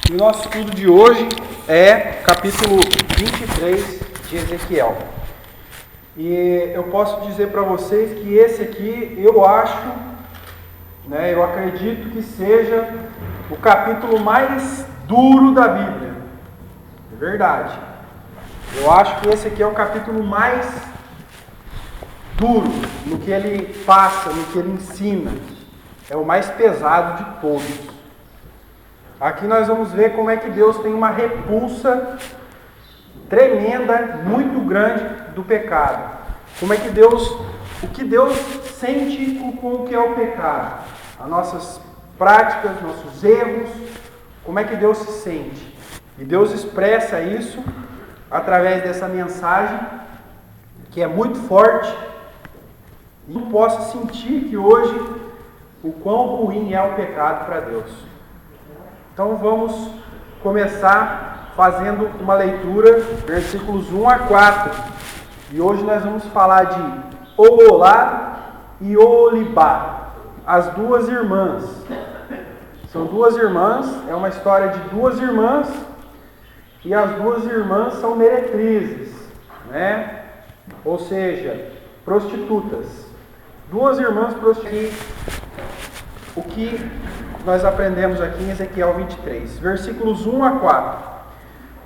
E o nosso estudo de hoje é capítulo 23 de Ezequiel. E eu posso dizer para vocês que esse aqui eu acredito que seja o capítulo mais duro da Bíblia. É verdade. Eu acho que esse aqui é o capítulo mais duro no que ele passa, no que ele ensina. É o mais pesado de todos. Aqui nós vamos ver como é que Deus tem uma repulsa tremenda, muito grande do pecado. Como é que o que Deus sente com o que é o pecado. As nossas práticas, nossos erros, como é que Deus se sente. E Deus expressa isso através dessa mensagem, que é muito forte. E eu posso sentir que hoje o quão ruim é o pecado para Deus. Então vamos começar fazendo uma leitura, versículos 1 a 4. E hoje nós vamos falar de Oholá e Oholibá, as duas irmãs. São duas irmãs, é uma história de duas irmãs, e as duas irmãs são meretrizes, né? Ou seja, prostitutas. Duas irmãs prostitutas. O que nós aprendemos aqui em Ezequiel 23, versículos 1 a 4.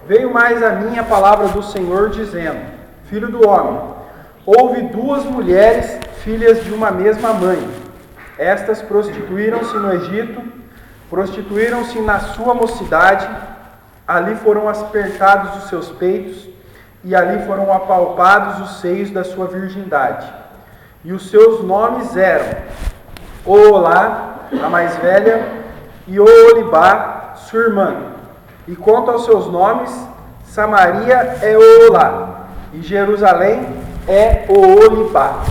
Veio mais a mim a palavra do Senhor, dizendo: Filho do homem, houve duas mulheres, filhas de uma mesma mãe. Estas prostituíram-se no Egito, prostituíram-se na sua mocidade, ali foram apertados os seus peitos, e ali foram apalpados os seios da sua virgindade. E os seus nomes eram Oholá, a mais velha, e Oholibá, sua irmã. E quanto aos seus nomes, Samaria é Oholá, e Jerusalém é Oholibá.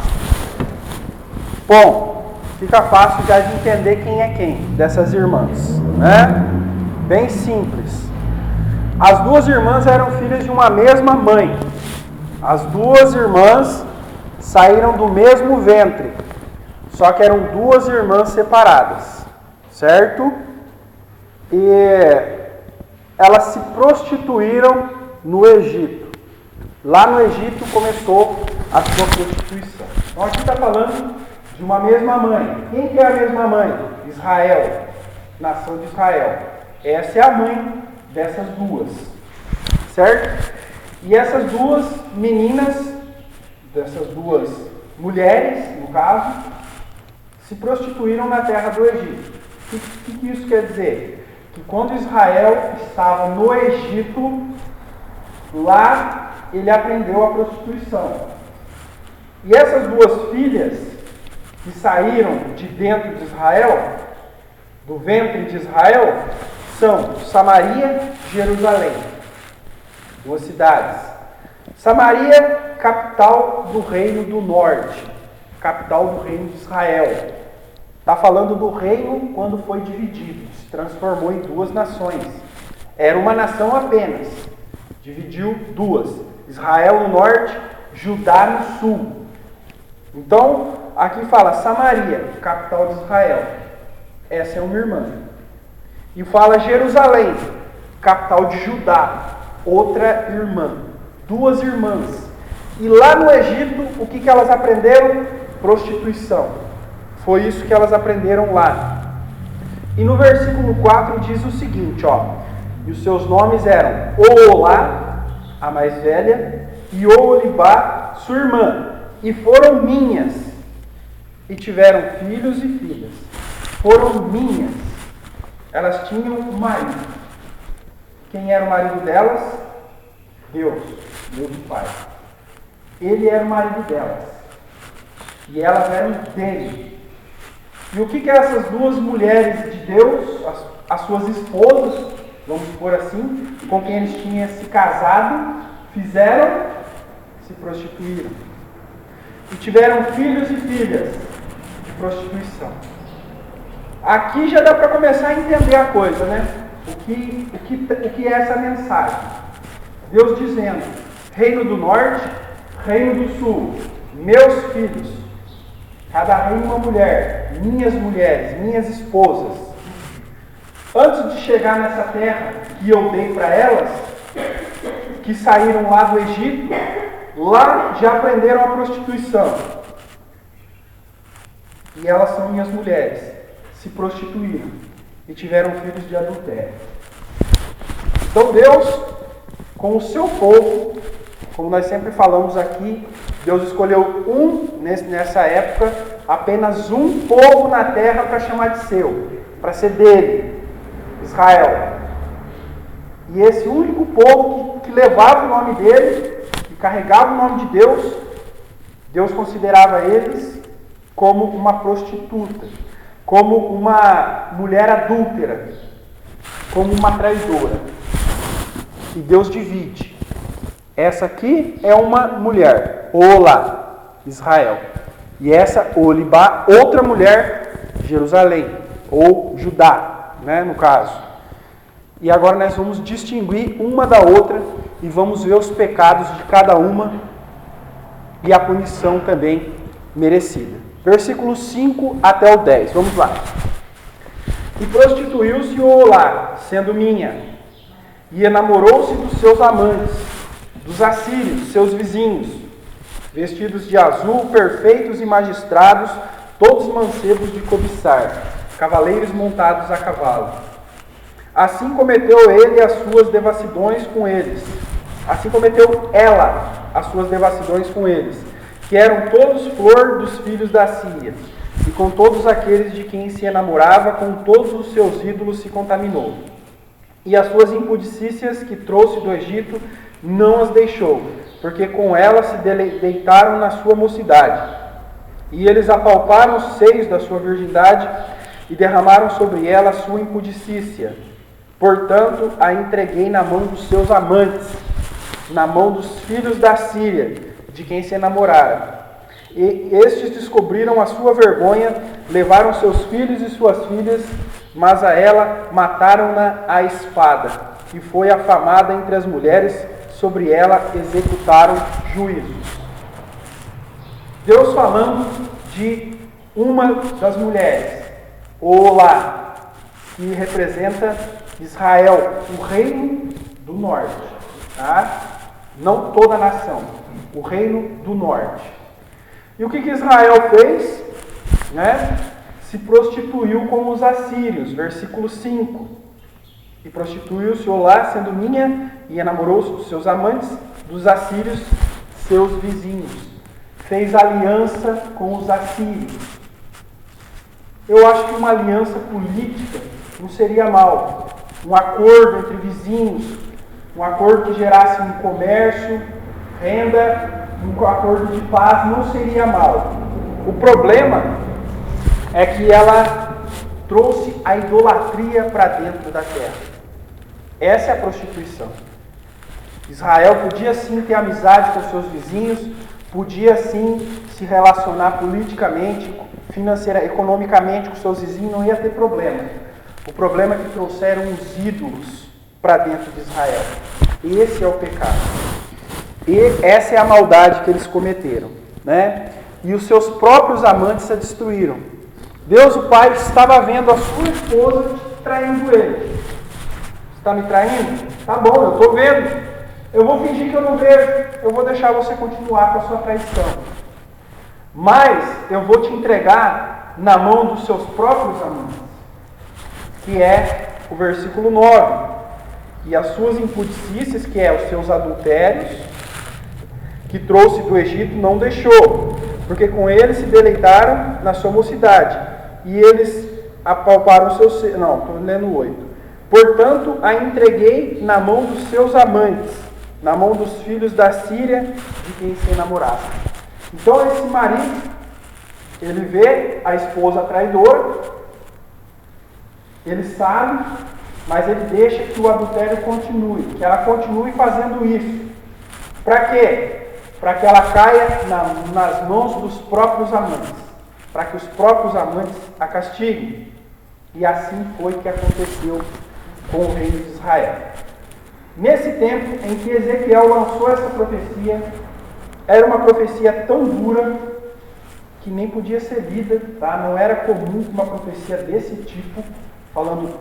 Bom, fica fácil já de entender quem é quem dessas irmãs, né? Bem simples. As duas irmãs eram filhas de uma mesma mãe. As duas irmãs saíram do mesmo ventre. Só que eram duas irmãs separadas, certo? E elas se prostituíram no Egito. Lá no Egito começou a sua prostituição. Então aqui está falando de uma mesma mãe. Quem que é a mesma mãe? Israel, nação de Israel. Essa é a mãe dessas duas, certo? E essas duas meninas, dessas duas mulheres, no caso, se prostituíram na terra do Egito. O que isso quer dizer? Que quando Israel estava no Egito, lá ele aprendeu a prostituição. E essas duas filhas que saíram de dentro de Israel, do ventre de Israel, são Samaria e Jerusalém. Duas cidades. Samaria, capital do reino do norte, capital do reino de Israel. Está falando do reino quando foi dividido, se transformou em duas nações. Era uma nação apenas, dividiu duas: Israel no norte, Judá no sul. Então, aqui fala Samaria, capital de Israel. Essa é uma irmã. E fala Jerusalém, capital de Judá, outra irmã. Duas irmãs. E lá no Egito, o que elas aprenderam? Prostituição. Foi isso que elas aprenderam lá. E no versículo 4 diz o seguinte, e os seus nomes eram Oholá, a mais velha, e Oholibá, sua irmã, e foram minhas, e tiveram filhos e filhas. Foram minhas. Elas tinham um marido. Quem era o marido delas? Deus o Pai. Ele era o marido delas. E elas eram dele. E o que essas duas mulheres de Deus, as suas esposas, vamos supor assim, com quem eles tinham se casado, fizeram? Se prostituíram. E tiveram filhos e filhas de prostituição. Aqui já dá para começar a entender a coisa, né? O que é essa mensagem? Deus dizendo: reino do norte, reino do sul, meus filhos, cada reino uma mulher, minhas mulheres, minhas esposas. Antes de chegar nessa terra que eu dei para elas, que saíram lá do Egito, lá já aprenderam a prostituição. E elas são minhas mulheres, se prostituíram e tiveram filhos de adultério. Então Deus, com o seu povo, como nós sempre falamos aqui, Deus escolheu nessa época, apenas um povo na terra para chamar de seu, para ser dele, Israel. E esse único povo que levava o nome dele, que carregava o nome de Deus, Deus considerava eles como uma prostituta, como uma mulher adúltera, como uma traidora. E Deus divide. Essa aqui é uma mulher, Olá, Israel. E essa, Olibá, outra mulher, Jerusalém, ou Judá, no caso. E agora nós vamos distinguir uma da outra e vamos ver os pecados de cada uma e a punição também merecida. Versículos 5 até o 10, vamos lá. E prostituiu-se Olá, sendo minha, e enamorou-se dos seus amantes, dos assírios, seus vizinhos, vestidos de azul, perfeitos e magistrados, todos mancebos de cobiçar, cavaleiros montados a cavalo. Assim cometeu ele as suas devassidões com eles. Assim cometeu ela as suas devassidões com eles, que eram todos flor dos filhos da Síria, e com todos aqueles de quem se enamorava, com todos os seus ídolos se contaminou. E as suas impudicícias que trouxe do Egito não as deixou, porque com elas se deitaram na sua mocidade. E eles apalparam os seios da sua virgindade e derramaram sobre ela a sua impudicícia. Portanto, a entreguei na mão dos seus amantes, na mão dos filhos da Síria, de quem se enamorara. E estes descobriram a sua vergonha, levaram seus filhos e suas filhas, mas a ela mataram-na à espada, e foi afamada entre as mulheres, sobre ela executaram juízos. Deus falando de uma das mulheres, Olá, que representa Israel, o reino do norte, tá? Não toda a nação, o reino do norte. E o que Israel fez? Se prostituiu com os assírios, versículo 5. E prostituiu-se Olá, sendo minha, e enamorou-se dos seus amantes, dos assírios, seus vizinhos. Fez aliança com os assírios. Eu acho que uma aliança política não seria mal. Um acordo entre vizinhos, um acordo que gerasse um comércio, renda, um acordo de paz não seria mal. O problema é que ela trouxe a idolatria para dentro da terra. Essa é a prostituição. Israel podia sim ter amizade com seus vizinhos, podia sim se relacionar politicamente, economicamente com seus vizinhos, não ia ter problema. O problema é que trouxeram os ídolos para dentro de Israel. Esse é o pecado. E essa é a maldade que eles cometeram, E os seus próprios amantes se destruíram. Deus, o Pai, estava vendo a sua esposa traindo ele. Está me traindo? Tá bom, eu estou vendo. Eu vou fingir que eu não vejo. Eu vou deixar você continuar com a sua traição. Mas eu vou te entregar na mão dos seus próprios amantes. Que é o versículo 9. E as suas impudicícias, que é os seus adultérios, que trouxe do Egito, não deixou. Porque com eles se deleitaram na sua mocidade. E eles apalparam o seu... Não, estou lendo 8. Portanto, a entreguei na mão dos seus amantes, na mão dos filhos da Síria, de quem se enamorava. Então, esse marido, ele vê a esposa traidora, ele sabe, mas ele deixa que o adultério continue, que ela continue fazendo isso. Para quê? Para que ela caia nas mãos dos próprios amantes, para que os próprios amantes a castiguem. E assim foi que aconteceu com o reino de Israel. Nesse tempo em que Ezequiel lançou essa profecia, era uma profecia tão dura que nem podia ser lida, tá? Não era comum uma profecia desse tipo, falando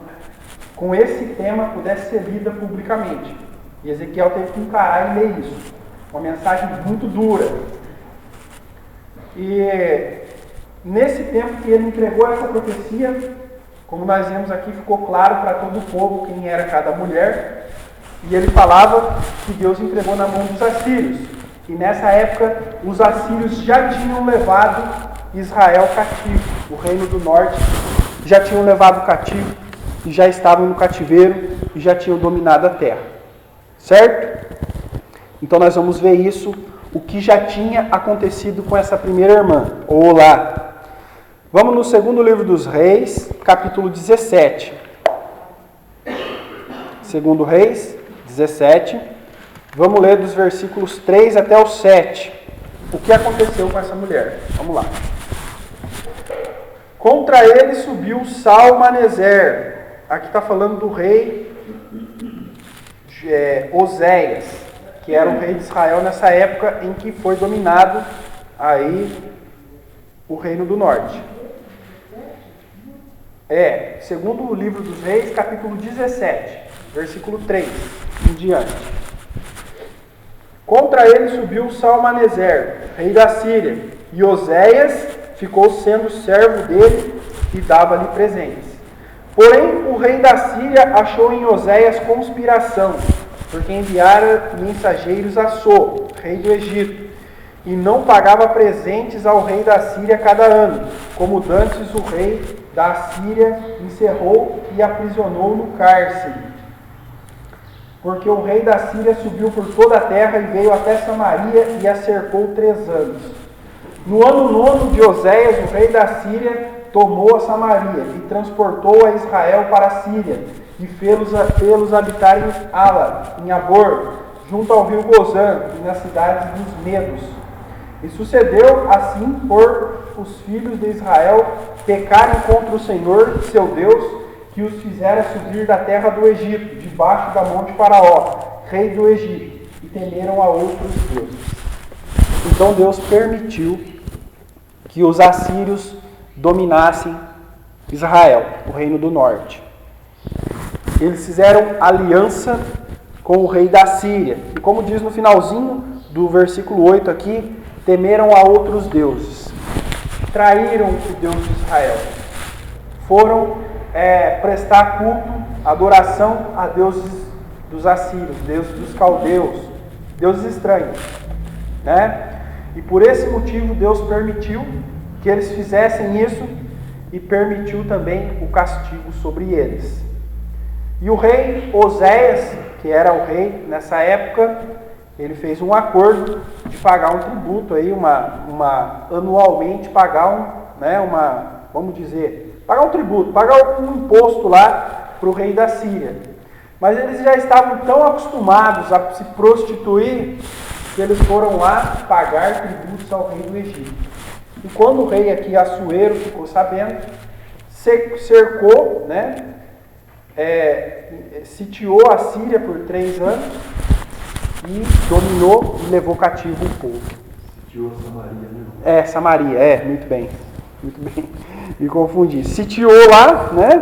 com esse tema pudesse ser lida publicamente. E Ezequiel teve que encarar e ler isso. Uma mensagem muito dura. E nesse tempo que ele entregou essa profecia, como nós vemos aqui, ficou claro para todo o povo quem era cada mulher. E ele falava que Deus entregou na mão dos assírios. E nessa época, os assírios já tinham levado Israel cativo. O reino do norte já tinham levado cativo e já estavam no cativeiro e já tinham dominado a terra. Certo? Então nós vamos ver isso, o que já tinha acontecido com essa primeira irmã. Olá! Vamos no segundo livro dos Reis, capítulo 17. Segundo Reis 17. Vamos ler dos versículos 3 até o 7. O que aconteceu com essa mulher? Vamos lá. Contra ele subiu Salmaneser. Aqui está falando do rei Oséias, que era o rei de Israel nessa época em que foi dominado aí o reino do norte. Segundo o livro dos Reis, capítulo 17, versículo 3 em diante. Contra ele subiu Salmaneser, rei da Síria, e Oséias ficou sendo servo dele e dava-lhe presentes. Porém, o rei da Síria achou em Oséias conspiração, porque enviara mensageiros a So, rei do Egito, e não pagava presentes ao rei da Síria cada ano, como dantes o rei da Síria encerrou e aprisionou no cárcere. Porque o rei da Síria subiu por toda a terra e veio até Samaria e a cercou 3 anos. No ano 9 de Oséias, o rei da Síria tomou a Samaria e transportou a Israel para a Síria e fê-los habitar em Ala, em Abor, junto ao rio Gozã e nas cidades dos Medos. E sucedeu assim por os filhos de Israel pecarem contra o Senhor, seu Deus, que os fizera subir da terra do Egito, debaixo da mão de Faraó, rei do Egito, e temeram a outros deuses. Então Deus permitiu que os assírios dominassem Israel, o reino do norte. Eles fizeram aliança com o rei da Síria. E como diz no finalzinho do versículo 8 aqui, temeram a outros deuses. Traíram o Deus de Israel. Foram prestar culto, adoração a deuses dos assírios, deuses dos caldeus, deuses estranhos, né? E por esse motivo Deus permitiu que eles fizessem isso e permitiu também o castigo sobre eles. E o rei Oséias, que era o rei nessa época, ele fez um acordo de pagar um tributo aí, anualmente pagar vamos dizer, pagar um tributo, pagar um imposto lá para o rei da Síria. Mas eles já estavam tão acostumados a se prostituir que eles foram lá pagar tributos ao rei do Egito. E quando o rei aqui, Assuero, ficou sabendo, cercou, sitiou a Síria por 3 anos e dominou e levou cativo o povo. Sitiou Samaria, né? Samaria, muito bem. Muito bem, me confundi. Sitiou lá, né?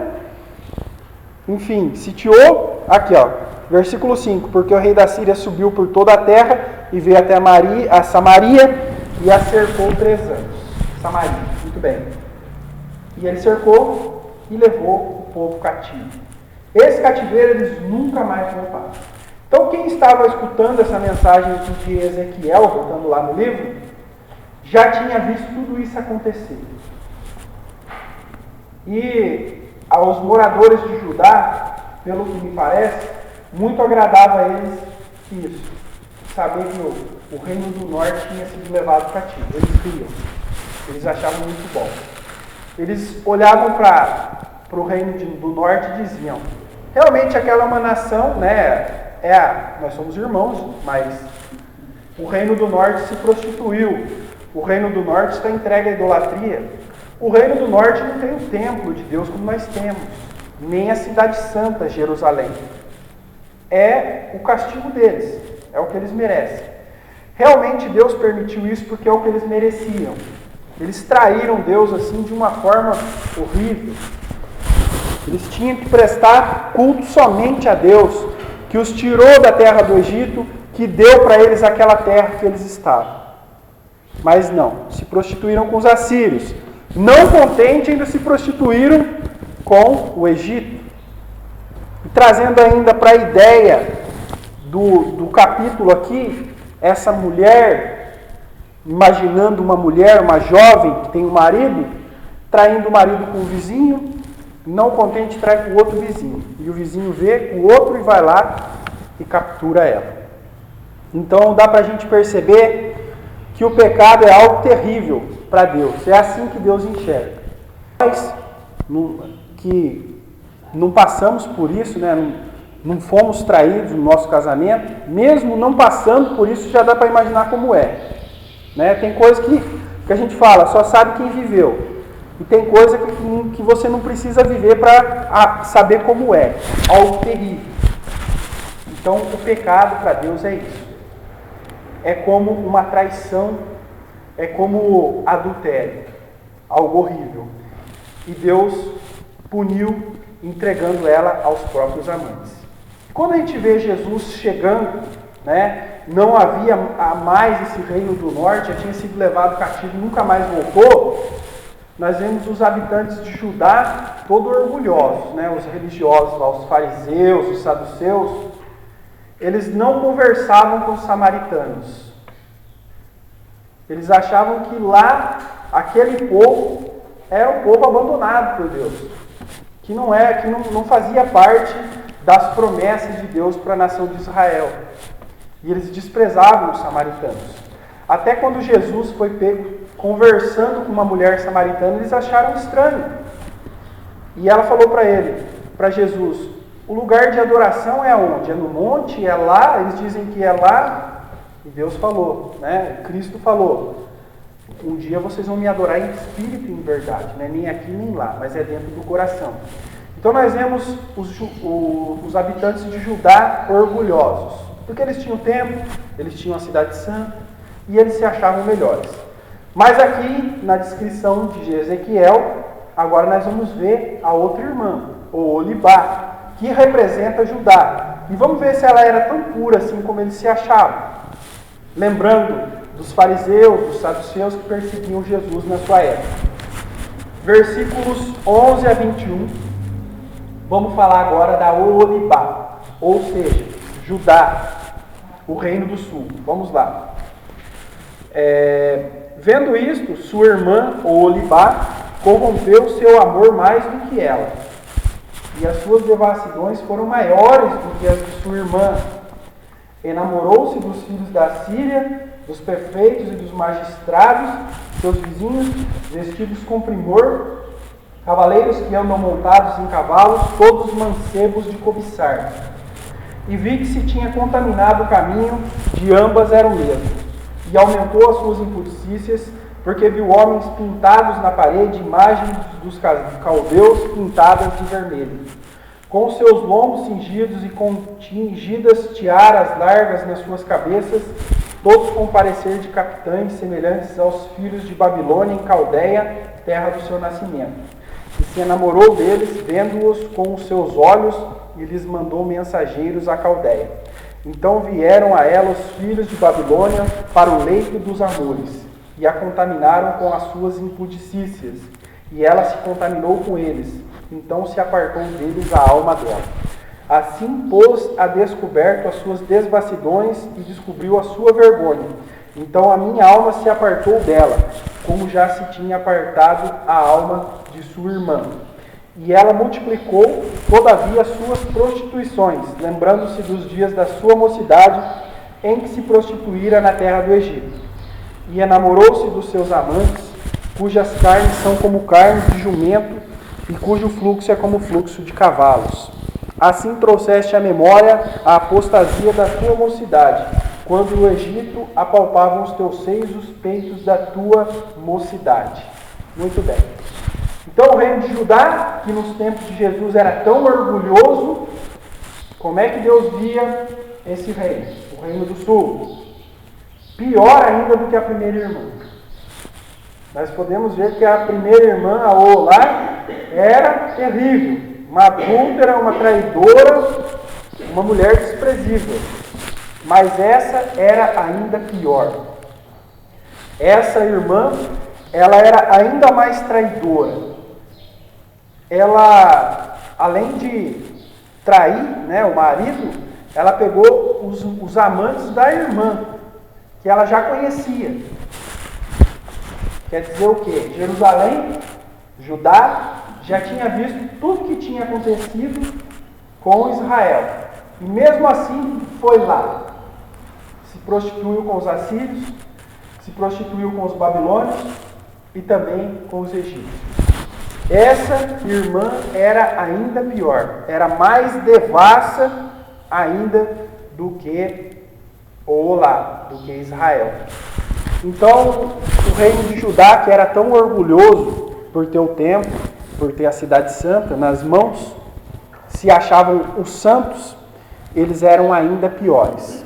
Enfim, sitiou, aqui ó, versículo 5, porque o rei da Síria subiu por toda a terra e veio até a Samaria e a cercou 3 anos. Samaria, muito bem. E ele cercou e levou o povo cativo. Esse cativeiro eles nunca mais voltaram. Então quem estava escutando essa mensagem de Ezequiel, voltando lá no livro, já tinha visto tudo isso acontecer. E aos moradores de Judá, pelo que me parece, muito agradava a eles isso. Saber que o reino do norte tinha sido levado cativo. Eles queriam. Eles achavam muito bom. Eles olhavam para o reino do norte e diziam, realmente aquela é uma nação, nós somos irmãos, mas o reino do norte se prostituiu. O reino do norte está entregue à idolatria. O reino do norte não tem o templo de Deus como nós temos, nem a cidade santa, Jerusalém. É o castigo deles, é o que eles merecem. Realmente Deus permitiu isso porque é o que eles mereciam. Eles traíram Deus assim de uma forma horrível. Eles tinham que prestar culto somente a Deus, que os tirou da terra do Egito, que deu para eles aquela terra que eles estavam. Mas não, se prostituíram com os assírios. Não contente, ainda se prostituíram com o Egito. E trazendo ainda para a ideia do capítulo aqui, essa mulher, imaginando uma mulher, uma jovem que tem um marido, traindo o marido com o vizinho, não contente, trai com o outro vizinho. E o vizinho vê o outro e vai lá e captura ela. Então dá para a gente perceber que o pecado é algo terrível para Deus. É assim que Deus enxerga. Nós que não passamos por isso, né? Não fomos traídos no nosso casamento, mesmo não passando por isso, já dá para imaginar como é. Né? Tem coisa que a gente fala, só sabe quem viveu. E tem coisa que você não precisa viver para saber como é. Algo terrível. Então o pecado para Deus é isso. É como uma traição, é como adultério, algo horrível. E Deus puniu entregando ela aos próprios amantes. Quando a gente vê Jesus chegando, né, não havia mais esse reino do norte, já tinha sido levado cativo e nunca mais voltou, nós vemos os habitantes de Judá todos orgulhosos, né, os religiosos, lá, os fariseus, os saduceus. Eles não conversavam com os samaritanos. Eles achavam que lá, aquele povo era um povo abandonado por Deus. Que não fazia parte das promessas de Deus para a nação de Israel. E eles desprezavam os samaritanos. Até quando Jesus foi pego conversando com uma mulher samaritana, eles acharam estranho. E ela falou para Jesus, o lugar de adoração é onde? É no monte? É lá? Eles dizem que é lá. E Deus falou, né? Cristo falou, um dia vocês vão me adorar em espírito e em verdade, né? Nem aqui nem lá, mas é dentro do coração. Então nós vemos os habitantes de Judá orgulhosos, porque eles tinham o templo, eles tinham a cidade santa e eles se achavam melhores. Mas aqui na descrição de Ezequiel, agora nós vamos ver a outra irmã, o Olibá, que representa Judá. E vamos ver se ela era tão pura assim como eles se achavam. Lembrando dos fariseus, dos saduceus que perseguiam Jesus na sua época. Versículos 11 a 21. Vamos falar agora da Olibá, ou seja, Judá, o reino do sul. Vamos lá. Vendo isto, sua irmã, Olibá, corrompeu seu amor mais do que ela. E as suas devassidões foram maiores do que as de sua irmã. Enamorou-se dos filhos da Síria, dos prefeitos e dos magistrados, seus vizinhos, vestidos com primor, cavaleiros que andam montados em cavalos, todos mancebos de cobiçar. E vi que se tinha contaminado o caminho, de ambas era o mesmo. E aumentou as suas impudicícias, porque viu homens pintados na parede, imagens dos caldeus pintadas de vermelho, com seus lombos cingidos e com tingidas tiaras largas nas suas cabeças, todos com parecer de capitães semelhantes aos filhos de Babilônia em Caldeia, terra do seu nascimento. E se enamorou deles, vendo-os com os seus olhos, e lhes mandou mensageiros à Caldeia. Então vieram a ela os filhos de Babilônia para o leito dos amores, e a contaminaram com as suas impudicícias, e ela se contaminou com eles. Então se apartou deles a alma dela. Assim pôs a descoberto as suas devassidões e descobriu a sua vergonha. Então a minha alma se apartou dela, como já se tinha apartado a alma de sua irmã. E ela multiplicou, todavia, as suas prostituições, lembrando-se dos dias da sua mocidade, em que se prostituíra na terra do Egito. E enamorou-se dos seus amantes, cujas carnes são como carne de jumento, e cujo fluxo é como fluxo de cavalos. Assim trouxeste à memória a apostasia da tua mocidade, quando no Egito apalpavam os teus seios os peitos da tua mocidade. Muito bem. Então o reino de Judá, que nos tempos de Jesus era tão orgulhoso, como é que Deus via esse reino? O reino do sul. Pior ainda do que a primeira irmã. Nós podemos ver que a primeira irmã, a Olá, era terrível, uma adúltera, uma traidora, uma mulher desprezível. Mas essa era ainda pior. Essa irmã, ela era ainda mais traidora. Ela, além de trair, né, o marido, ela pegou os amantes da irmã, que ela já conhecia. Quer dizer o quê? Jerusalém, Judá, já tinha visto tudo que tinha acontecido com Israel. E mesmo assim foi lá. Se prostituiu com os assírios, se prostituiu com os babilônios e também com os egípcios. Essa irmã era ainda pior, era mais devassa ainda do que do que Israel. Então, o reino de Judá, que era tão orgulhoso por ter o templo, por ter a cidade santa nas mãos, se achavam os santos, eles eram ainda piores.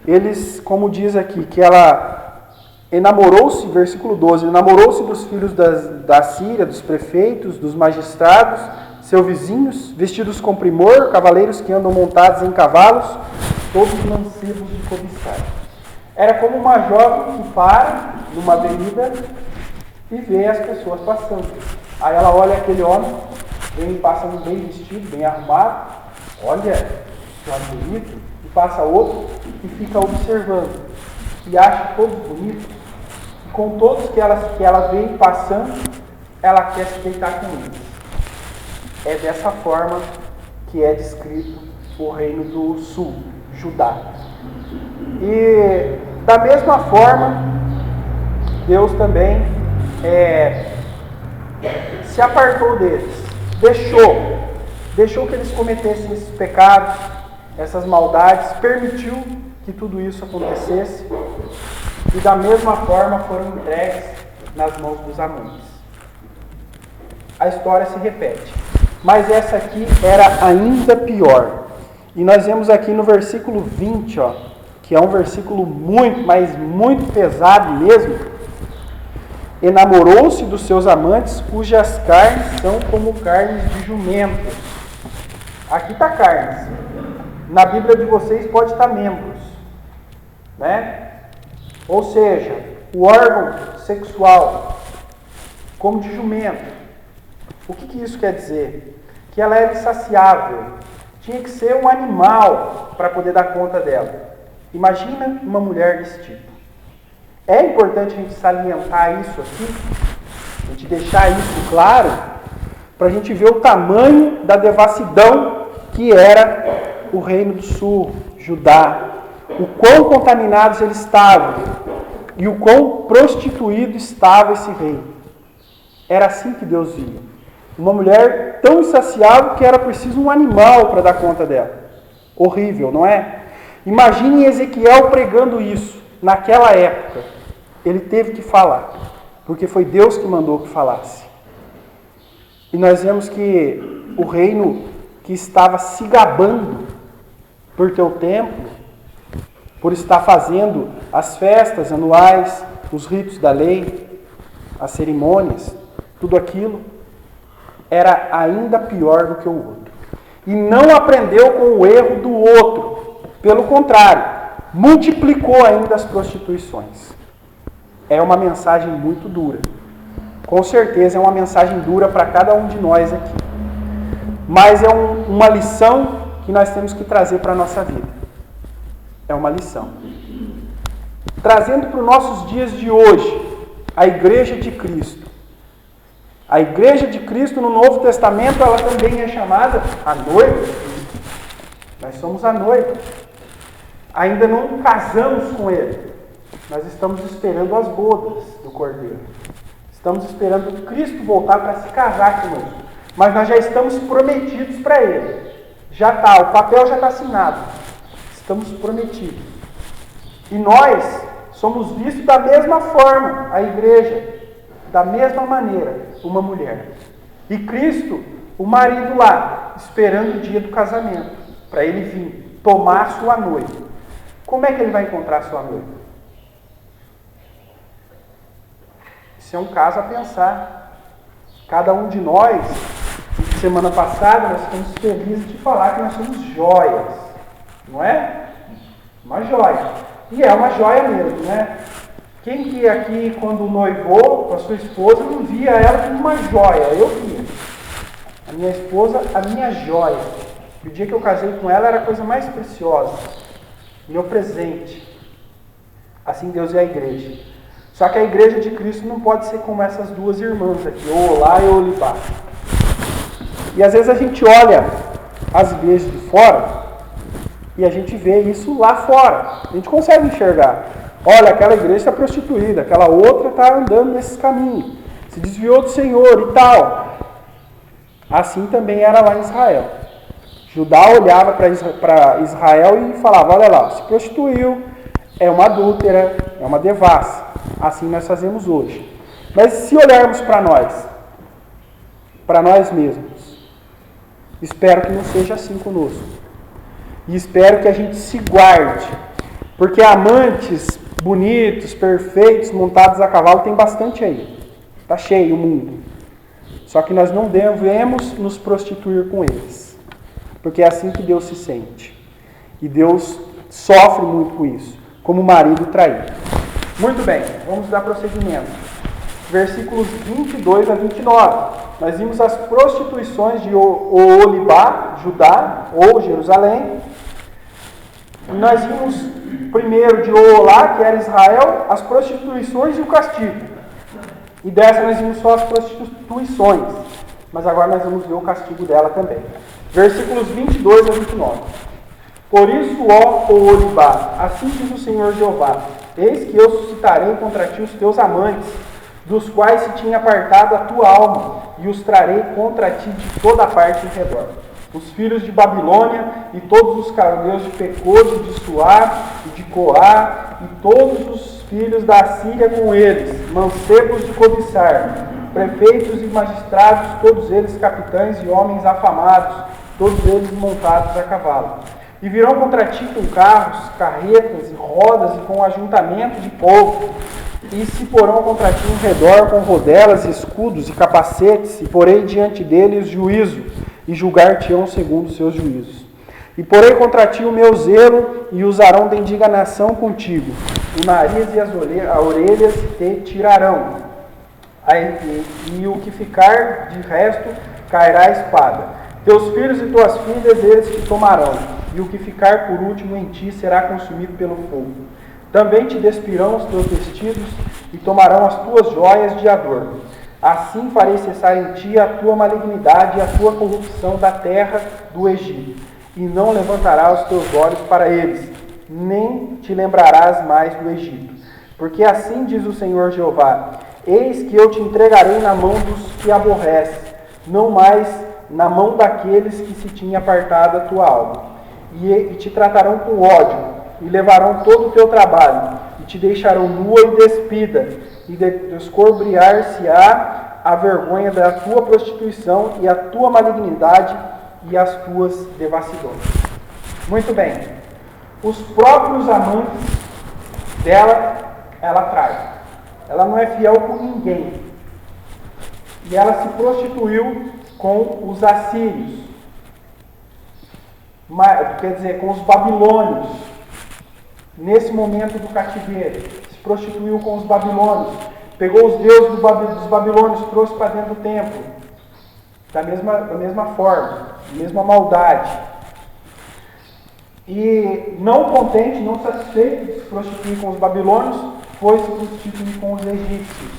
Eles, como diz aqui, que ela enamorou-se, versículo 12, enamorou-se dos filhos da Síria, dos prefeitos, dos magistrados, seus vizinhos, vestidos com primor, cavaleiros que andam montados em cavalos, todos mancebos de cobiçar. Era como uma jovem que para numa avenida e vê as pessoas passando. Aí ela olha aquele homem, ele passa bem vestido, bem arrumado, olha, que homem bonito, e passa outro e fica observando. E acha todos bonitos. E com todos que ela vê passando, ela quer se deitar com eles. É dessa forma que é descrito o reino do sul, Judá. E da mesma forma, Deus também se apartou deles, deixou que eles cometessem esses pecados, essas maldades, permitiu que tudo isso acontecesse e da mesma forma foram entregues nas mãos dos amantes. A história se repete, mas essa aqui era ainda pior. E nós vemos aqui no versículo 20, que é um versículo muito pesado mesmo. Enamorou-se dos seus amantes, cujas carnes são como carnes de jumentos. Aqui está carnes. Na Bíblia de vocês pode estar membros, né? Ou seja, o órgão sexual como de jumento. O que isso quer dizer? Que ela era insaciável. Tinha que ser um animal para poder dar conta dela. Imagina uma mulher desse tipo. É importante a gente salientar isso aqui, a gente deixar isso claro, para a gente ver o tamanho da devassidão que era o reino do sul, Judá, o quão contaminados eles estavam e o quão prostituído estava esse reino. Era assim que Deus via. Uma mulher tão insaciável que era preciso um animal para dar conta dela. Horrível, não é? Imagine Ezequiel pregando isso naquela época. Ele teve que falar, porque foi Deus que mandou que falasse. E nós vemos que o reino que estava se gabando por ter o templo, por estar fazendo as festas anuais, os ritos da lei, as cerimônias, tudo aquilo, era ainda pior do que o outro. E não aprendeu com o erro do outro. Pelo contrário, multiplicou ainda as prostituições. É uma mensagem muito dura. Com certeza é uma mensagem dura para cada um de nós aqui. Mas é uma lição que nós temos que trazer para a nossa vida. É uma lição. Trazendo para os nossos dias de hoje, a Igreja de Cristo. A Igreja de Cristo no Novo Testamento, ela também é chamada a noiva de Cristo. Nós somos a noiva. Ainda não casamos com Ele. Nós estamos esperando as bodas do Cordeiro. Estamos esperando Cristo voltar para se casar conosco. Mas nós já estamos prometidos para Ele. Já está, o papel já está assinado. Estamos prometidos. E nós somos vistos da mesma forma, a igreja, da mesma maneira, uma mulher. E Cristo, o marido lá, esperando o dia do casamento, para ele vir tomar a sua noiva. Como é que ele vai encontrar a sua noiva? Isso é um caso a pensar. Cada um de nós, se semana passada nós ficamos felizes de falar que nós somos joias, não é? Uma joia. E é uma joia mesmo, né? Quem que aqui, quando noivou com a sua esposa, não via ela como uma joia? Eu via. A minha esposa, a minha joia. E o dia que eu casei com ela era a coisa mais preciosa. Meu presente. Assim Deus é a igreja. Só que a igreja de Cristo não pode ser como essas duas irmãs aqui, Oholá e Oholibá. E às vezes a gente olha as igrejas de fora e a gente vê isso lá fora. A gente consegue enxergar. Olha, aquela igreja está prostituída, aquela outra está andando nesses caminhos, se desviou do Senhor e tal. Assim também era lá em Israel. Judá olhava para Israel e falava, olha lá, se prostituiu, é uma adúltera, é uma devassa. Assim nós fazemos hoje. Mas se olharmos para nós mesmos, espero que não seja assim conosco. E espero que a gente se guarde, porque amantes bonitos, perfeitos, montados a cavalo tem bastante aí. Está cheio o mundo. Só que nós não devemos nos prostituir com eles, porque é assim que Deus se sente. E Deus sofre muito com isso, como marido traído. Muito bem, vamos dar prosseguimento. Versículos 22 a 29. Nós vimos as prostituições de Oholibá, Judá, ou Jerusalém. E nós vimos primeiro de Oholá, que era Israel, as prostituições e o castigo. E dessa nós vimos só as prostituições. Mas agora nós vamos ver o castigo dela também. Versículos 22 a 29. Por isso, ó Oholibá, assim diz o Senhor Jeová, eis que eu suscitarei contra ti os teus amantes, dos quais se tinha apartado a tua alma, e os trarei contra ti de toda a parte em redor. Os filhos de Babilônia, e todos os caldeus de Pecode, de Suá, e de Coá, e todos os filhos da Assíria com eles, mancebos de cobiçar, prefeitos e magistrados, todos eles capitães e homens afamados, todos eles montados a cavalo. E virão contra ti com carros, carretas e rodas, e com ajuntamento de povo, e se porão contra ti em redor com rodelas, escudos e capacetes, e porei diante deles juízo, e julgar-te-ão segundo os seus juízos. E porei contra ti o meu zelo, e usarão de indignação contigo. O nariz e as orelhas te tirarão, e o que ficar de resto cairá a espada. Teus filhos e tuas filhas eles te tomarão, e o que ficar por último em ti será consumido pelo fogo. Também te despirão os teus vestidos, e tomarão as tuas joias de adorno. Assim farei cessar em ti a tua malignidade e a tua corrupção da terra do Egito, e não levantarás os teus olhos para eles, nem te lembrarás mais do Egito. Porque assim diz o Senhor Jeová, eis que eu te entregarei na mão dos que aborrecem, não mais na mão daqueles que se tinha apartado a tua alma. E te tratarão com ódio, e levarão todo o teu trabalho, e te deixarão nua e despida, e descobriar-se-á a vergonha da tua prostituição, e a tua malignidade, e as tuas devassidões. Muito bem. Os próprios amantes dela, ela trai. Ela não é fiel com ninguém. E ela se prostituiu com os assírios. Quer dizer, com os babilônios. Nesse momento do cativeiro. Se prostituiu com os babilônios. Pegou os deuses dos babilônios, trouxe para dentro do templo. Da mesma forma. Da mesma maldade. E não contente, não satisfeito de se prostituir com os babilônios, foi se prostituir com os egípcios.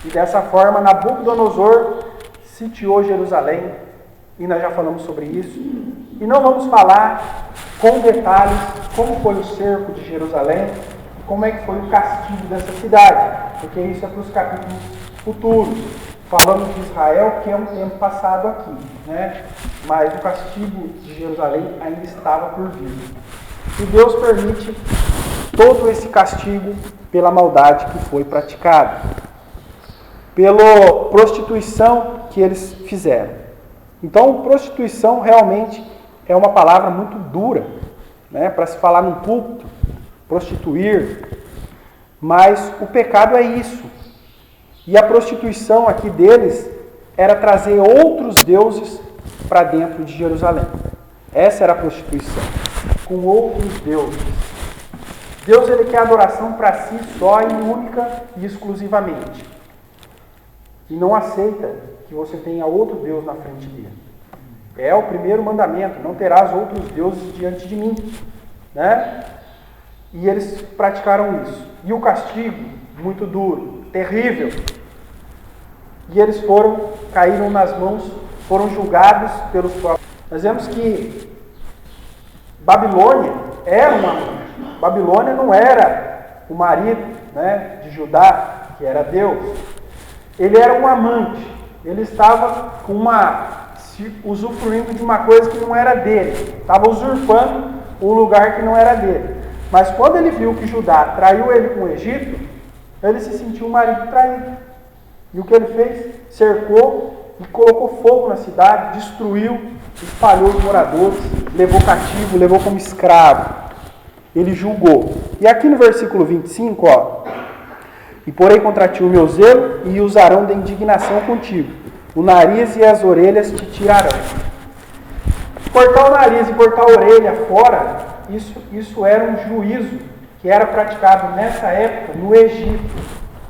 E dessa forma, Nabucodonosor sitiou Jerusalém, e nós já falamos sobre isso. E não vamos falar com detalhes como foi o cerco de Jerusalém, e como é que foi o castigo dessa cidade, porque isso é para os capítulos futuros. Falamos de Israel, que é um tempo passado aqui, né? Mas o castigo de Jerusalém ainda estava por vir. E Deus permite todo esse castigo pela maldade que foi praticada, pela prostituição que eles fizeram. Então, prostituição realmente é uma palavra muito dura, né, para se falar num púlpito, prostituir, mas o pecado é isso. E a prostituição aqui deles era trazer outros deuses para dentro de Jerusalém. Essa era a prostituição, com outros deuses. Deus, ele quer adoração para si só e única e exclusivamente. E não aceita que você tenha outro Deus na frente dele. É o primeiro mandamento: não terás outros deuses diante de mim. Né? E eles praticaram isso. E o castigo, muito duro, terrível. E eles caíram nas mãos, foram julgados pelos próprios. Nós vemos que Babilônia era uma amante. Babilônia não era o marido, né, de Judá, que era Deus. Ele era um amante. Ele estava usufruindo de uma coisa que não era dele. Estava usurpando um lugar que não era dele. Mas quando ele viu que Judá traiu ele com o Egito, ele se sentiu um marido traído. E o que ele fez? Cercou e colocou fogo na cidade, destruiu, espalhou os moradores, levou cativo, levou como escravo. Ele julgou. E aqui no versículo 25, e porém contra ti o meu zelo, e usarão de indignação contigo. O nariz e as orelhas te tirarão. Cortar o nariz e cortar a orelha fora, isso era um juízo que era praticado nessa época no Egito,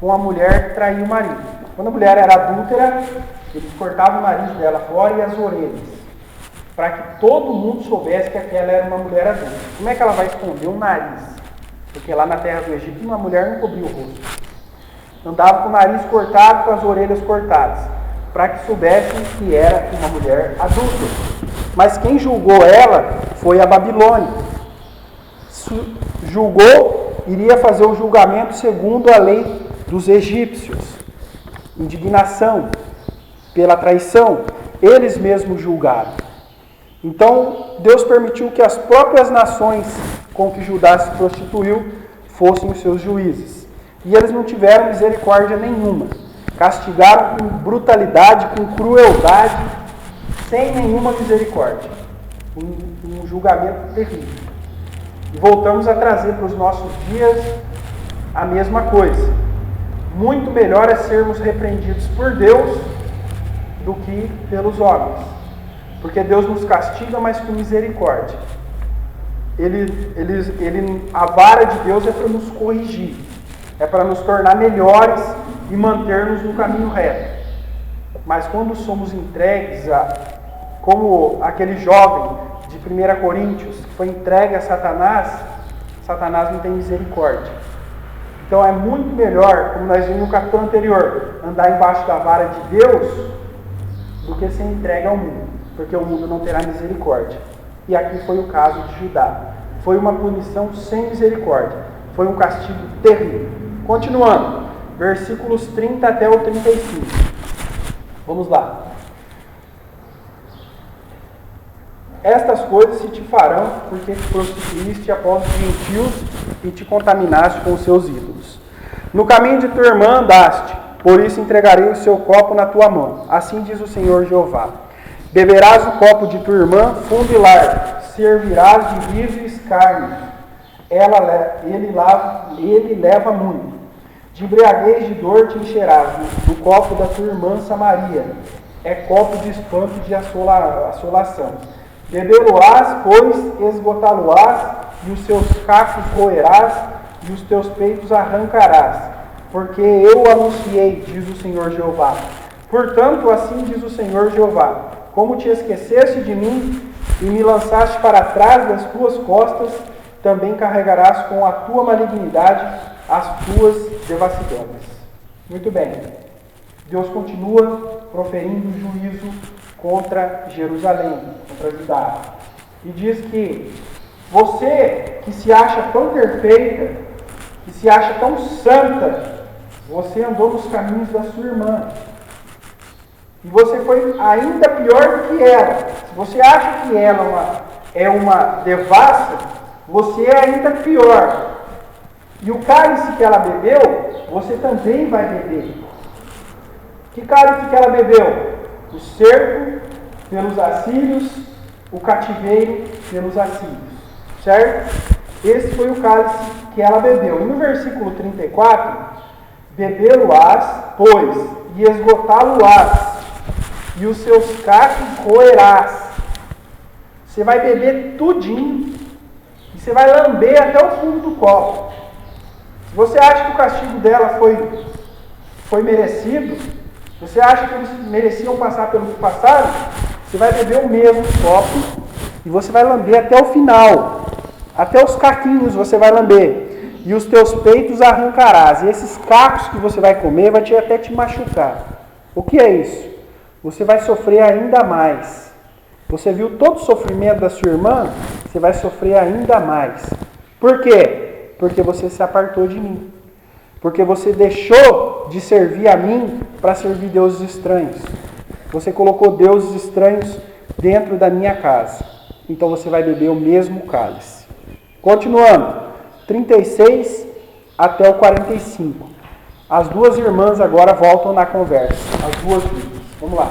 com a mulher que traía o marido. Quando a mulher era adúltera, eles cortavam o nariz dela fora e as orelhas, para que todo mundo soubesse que aquela era uma mulher adulta. Como é que ela vai esconder o nariz? Porque lá na terra do Egito, uma mulher não cobria o rosto. Andava com o nariz cortado, com as orelhas cortadas, para que soubessem que era uma mulher adulta. Mas quem julgou ela foi a Babilônia. Julgou, iria fazer o julgamento segundo a lei dos egípcios. Indignação pela traição. Eles mesmos julgaram. Então, Deus permitiu que as próprias nações com que Judá se prostituiu fossem os seus juízes. E eles não tiveram misericórdia nenhuma. Castigaram com brutalidade, com crueldade, sem nenhuma misericórdia. Um julgamento terrível. E voltamos a trazer para os nossos dias a mesma coisa. Muito melhor é sermos repreendidos por Deus do que pelos homens. Porque Deus nos castiga, mas com misericórdia. A vara de Deus é para nos corrigir. É para nos tornar melhores e manter-nos no caminho reto. Mas quando somos entregues como aquele jovem de 1 Coríntios, que foi entregue a Satanás, Satanás não tem misericórdia. Então é muito melhor, como nós vimos no capítulo anterior, andar embaixo da vara de Deus do que ser entregue ao mundo, porque o mundo não terá misericórdia. E aqui foi o caso de Judá. Foi uma punição sem misericórdia. Foi um castigo terrível. Continuando, versículos 30 até o 35. Vamos lá. Estas coisas se te farão, porque te prostituíste após os gentios e te contaminaste com os seus ídolos. No caminho de tua irmã andaste, por isso entregarei o seu copo na tua mão. Assim diz o Senhor Jeová. Beberás o copo de tua irmã fundo e largo, servirás de rígidos carne. Ele leva muito. De embriaguez de dor te encherás do copo da tua irmã Samaria. É copo de espanto de assolação. Bebê-lo-ás, pois esgotá-lo-ás, e os seus cacos roerás, e os teus peitos arrancarás. Porque eu anunciei, diz o Senhor Jeová. Portanto, assim diz o Senhor Jeová: como te esqueceste de mim e me lançaste para trás das tuas costas, também carregarás com a tua malignidade as tuas devassidões. Muito bem. Deus continua proferindo juízo contra Jerusalém, contra Judá. E diz que você que se acha tão perfeita, que se acha tão santa, você andou nos caminhos da sua irmã. E você foi ainda pior do que ela. Se você acha que ela é uma devassa, você é ainda pior. E o cálice que ela bebeu, você também vai beber. Que cálice que ela bebeu? O cerco pelos assírios, o cativeiro pelos assírios. Certo? Esse foi o cálice que ela bebeu. E no versículo 34, bebê-lo-ás, pois, e esgotá-lo-ás, e os seus cacos roerás. Você vai beber tudinho e você vai lamber até o fundo do copo. Se você acha que o castigo dela foi merecido, você acha que eles mereciam passar pelo que passaram, você vai beber o mesmo copo e você vai lamber até o final. Até os caquinhos você vai lamber. E os teus peitos arrancarás. E esses cacos que você vai comer vai até te machucar. O que é isso? Você vai sofrer ainda mais. Você viu todo o sofrimento da sua irmã? Você vai sofrer ainda mais. Por quê? Porque você se apartou de mim. Porque você deixou de servir a mim para servir deuses estranhos. Você colocou deuses estranhos dentro da minha casa. Então você vai beber o mesmo cálice. Continuando. 36 até o 45. As duas irmãs agora voltam na conversa. As duas vidas. Vamos lá.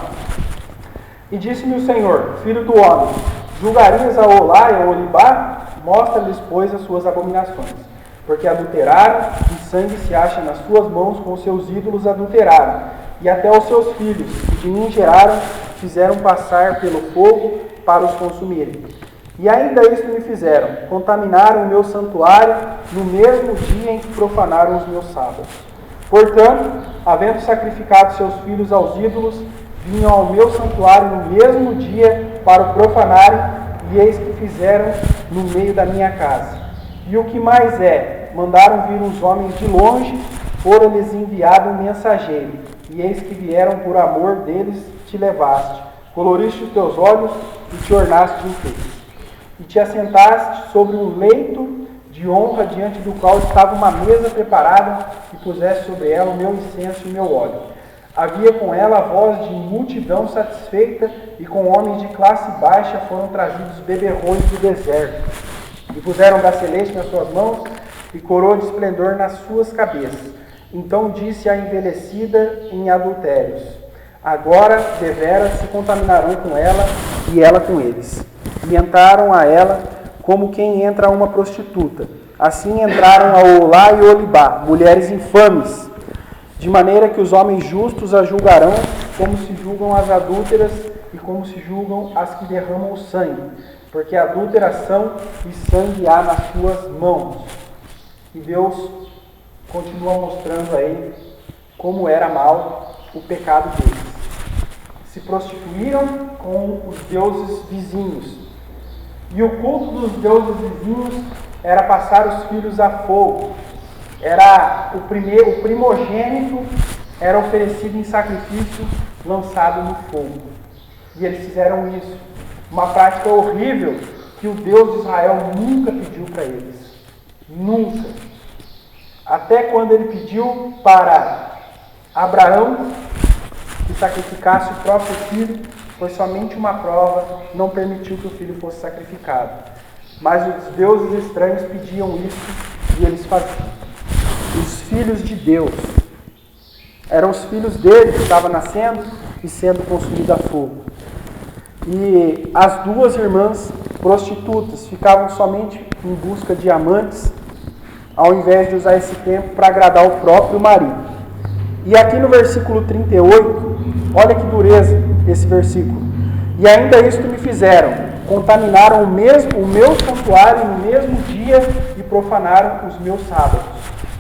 E disse-me o Senhor, filho do homem, julgarias a Olá e a Olibá? Mostra-lhes, pois, as suas abominações. Porque adulteraram, e sangue se acha nas suas mãos, com seus ídolos adulteraram. E até os seus filhos, que de mim geraram, fizeram passar pelo fogo para os consumirem. E ainda isto me fizeram, contaminaram o meu santuário no mesmo dia em que profanaram os meus sábados. Portanto, havendo sacrificado seus filhos aos ídolos, vinham ao meu santuário no mesmo dia para o profanarem, e eis que fizeram no meio da minha casa. E o que mais é, mandaram vir uns homens de longe, foram-lhes enviado um mensageiro, e eis que vieram por amor deles, te levaste, coloriste os teus olhos e te ornaste de enfeites. E te assentaste sobre um leito de honra, diante do qual estava uma mesa preparada, e puseste sobre ela o meu incenso e o meu óleo. Havia com ela a voz de multidão satisfeita, e com homens de classe baixa foram trazidos beberrões do deserto. E puseram bracelete nas suas mãos, e coroa de esplendor nas suas cabeças. Então disse a envelhecida em adultérios: agora, deveras, se contaminarão com ela, e ela com eles. E entraram a ela como quem entra a uma prostituta. Assim entraram a Olá e Olibá, mulheres infames, de maneira que os homens justos a julgarão, como se julgam as adúlteras e como se julgam as que derramam o sangue, porque adulteração e sangue há nas suas mãos. E Deus continua mostrando a ele como era mal o pecado deles. Se prostituíram com os deuses vizinhos. E o culto dos deuses vizinhos era passar os filhos a fogo. Era o primogênito era oferecido em sacrifício, lançado no fogo. E eles fizeram isso. Uma prática horrível que o Deus de Israel nunca pediu para eles. Nunca. Até quando ele pediu para Abraão que sacrificasse o próprio filho, foi somente uma prova, não permitiu que o filho fosse sacrificado. Mas os deuses estranhos pediam isso e eles faziam. Os filhos de Deus eram os filhos dele que estavam nascendo e sendo consumidos a fogo. E as duas irmãs prostitutas ficavam somente em busca de amantes, ao invés de usar esse tempo para agradar o próprio marido. E aqui no versículo 38, olha que dureza esse versículo. E ainda isto me fizeram, contaminaram o meu santuário no mesmo dia e profanaram os meus sábados.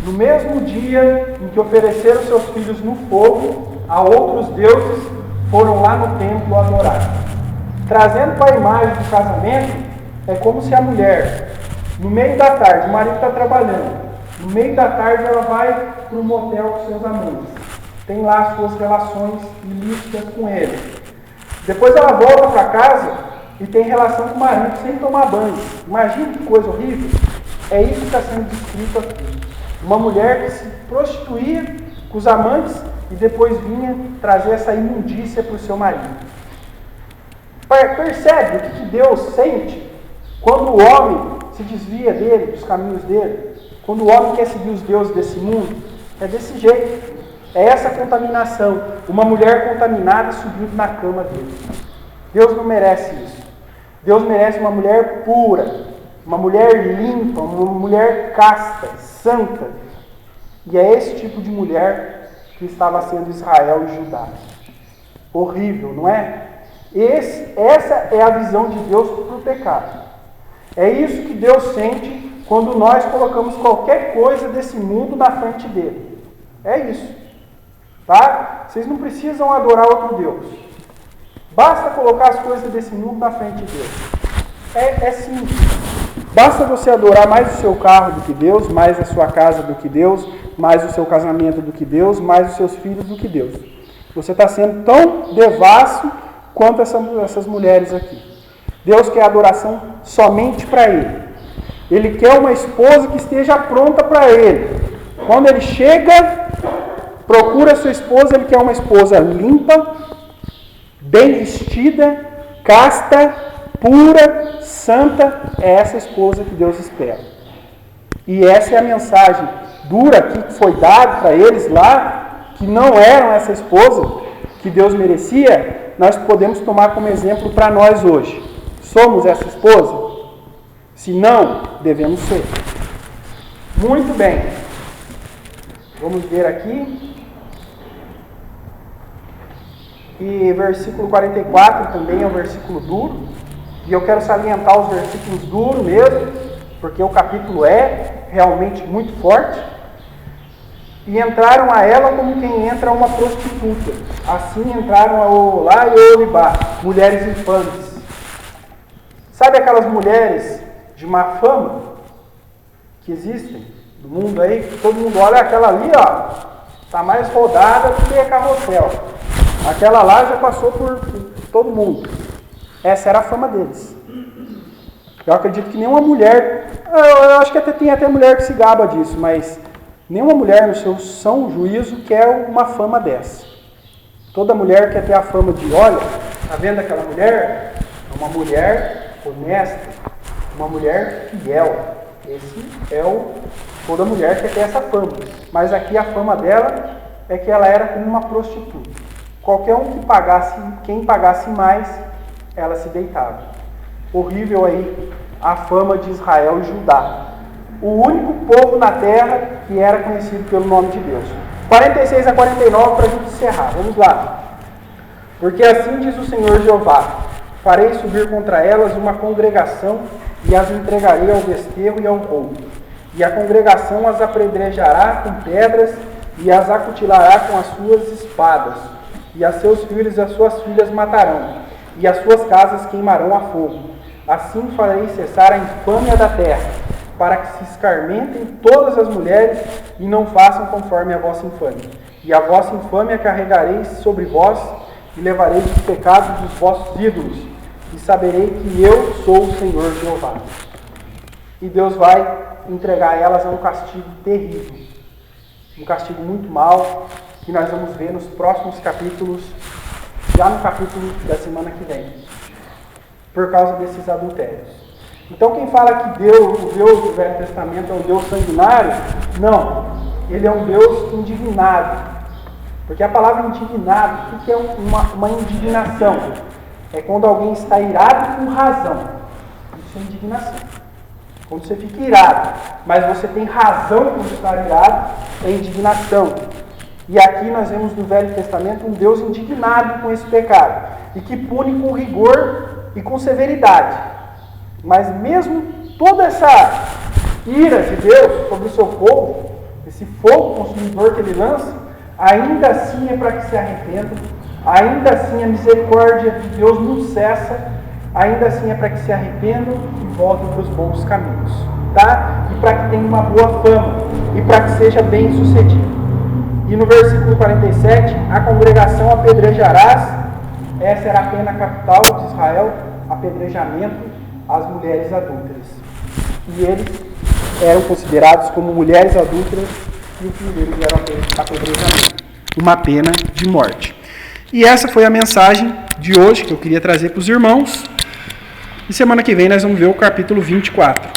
No mesmo dia em que ofereceram seus filhos no fogo a outros deuses, foram lá no templo adorar. Trazendo para a imagem do casamento, é como se a mulher, no meio da tarde, o marido está trabalhando, no meio da tarde ela vai para o motel com seus amantes, tem lá as suas relações ilícitas com ele. Depois ela volta para casa e tem relação com o marido sem tomar banho. Imagina que coisa horrível. É isso que está sendo descrito aqui. Uma mulher que se prostituía com os amantes e depois vinha trazer essa imundícia para o seu marido. Percebe o que Deus sente quando o homem se desvia dele, dos caminhos dele? Quando o homem quer seguir os deuses desse mundo? É desse jeito. É essa contaminação. Uma mulher contaminada subindo na cama dele. Deus não merece isso. Deus merece uma mulher pura, uma mulher limpa, uma mulher casta, santa. E é esse tipo de mulher que estava sendo Israel e Judá. Horrível, não é? Essa é a visão de Deus para o pecado. É isso que Deus sente quando nós colocamos qualquer coisa desse mundo na frente dele. É isso. Tá? Vocês não precisam adorar outro Deus. Basta colocar as coisas desse mundo na frente de Deus. É simples. Basta você adorar mais o seu carro do que Deus, mais a sua casa do que Deus, mais o seu casamento do que Deus, mais os seus filhos do que Deus. Você está sendo tão devasso quanto essas mulheres aqui. Deus quer adoração somente para Ele. Ele quer uma esposa que esteja pronta para Ele. Quando ele chega, procura sua esposa, ele quer uma esposa limpa, bem vestida, casta, pura, santa. É essa esposa que Deus espera. E essa é a mensagem dura que foi dada para eles lá, que não eram essa esposa que Deus merecia. Nós podemos tomar como exemplo para nós hoje. Somos essa esposa? Se não, devemos ser. Muito bem. Vamos ver aqui. E versículo 44 também é um versículo duro. E eu quero salientar os versículos duros mesmo, porque o capítulo é realmente muito forte. E entraram a ela como quem entra a uma prostituta. Assim entraram a Olá e Olibá, mulheres infames. Sabe aquelas mulheres de má fama que existem no mundo aí? Que todo mundo olha aquela ali, ó, está mais rodada do que carrossel. Aquela lá já passou por todo mundo. Essa era a fama deles. Eu acredito que nenhuma mulher, eu acho que tem até mulher que se gaba disso, mas nenhuma mulher no seu são juízo quer uma fama dessa. Toda mulher quer ter a fama de, olha, tá vendo aquela mulher? É uma mulher honesta, uma mulher fiel. Esse é toda mulher quer ter essa fama. Mas aqui a fama dela é que ela era como uma prostituta. Qualquer um que pagasse, quem pagasse mais, ela se deitava. Horrível aí a fama de Israel e Judá. O único povo na terra que era conhecido pelo nome de Deus. 46 a 49 para a gente encerrar. Vamos lá. Porque assim diz o Senhor Jeová: farei subir contra elas uma congregação e as entregarei ao desterro e ao roubo. E a congregação as apedrejará com pedras e as acutilará com as suas espadas. E a seus filhos e as suas filhas matarão, e as suas casas queimarão a fogo. Assim farei cessar a infâmia da terra, para que se escarmentem todas as mulheres e não façam conforme a vossa infâmia. E a vossa infâmia carregarei sobre vós e levarei os pecados dos vossos ídolos, e saberei que eu sou o Senhor Jeová. E Deus vai entregar elas a um castigo terrível, um castigo muito mau, que nós vamos ver nos próximos capítulos, já no capítulo da semana que vem, por causa desses adultérios. Então quem fala que o Deus do Velho Testamento é um Deus sanguinário, não, ele é um Deus indignado. Porque a palavra indignado, o que é uma indignação? É quando alguém está irado com razão. Isso é indignação. Quando você fica irado, mas você tem razão por estar irado, é indignação. E aqui nós vemos no Velho Testamento um Deus indignado com esse pecado e que pune com rigor e com severidade. Mas mesmo toda essa ira de Deus sobre o seu povo, esse fogo consumidor que ele lança, ainda assim é para que se arrependam, ainda assim a misericórdia de Deus não cessa, ainda assim é para que se arrependam e voltem para os bons caminhos, tá? E para que tenham uma boa fama e para que seja bem sucedido. E no versículo 47, a congregação apedrejarás, essa era a pena capital de Israel, apedrejamento às mulheres adúlteras. E eles eram considerados como mulheres adúlteras e o fim deles era o apedrejamento, uma pena de morte. E essa foi a mensagem de hoje que eu queria trazer para os irmãos. E semana que vem nós vamos ver o capítulo 24.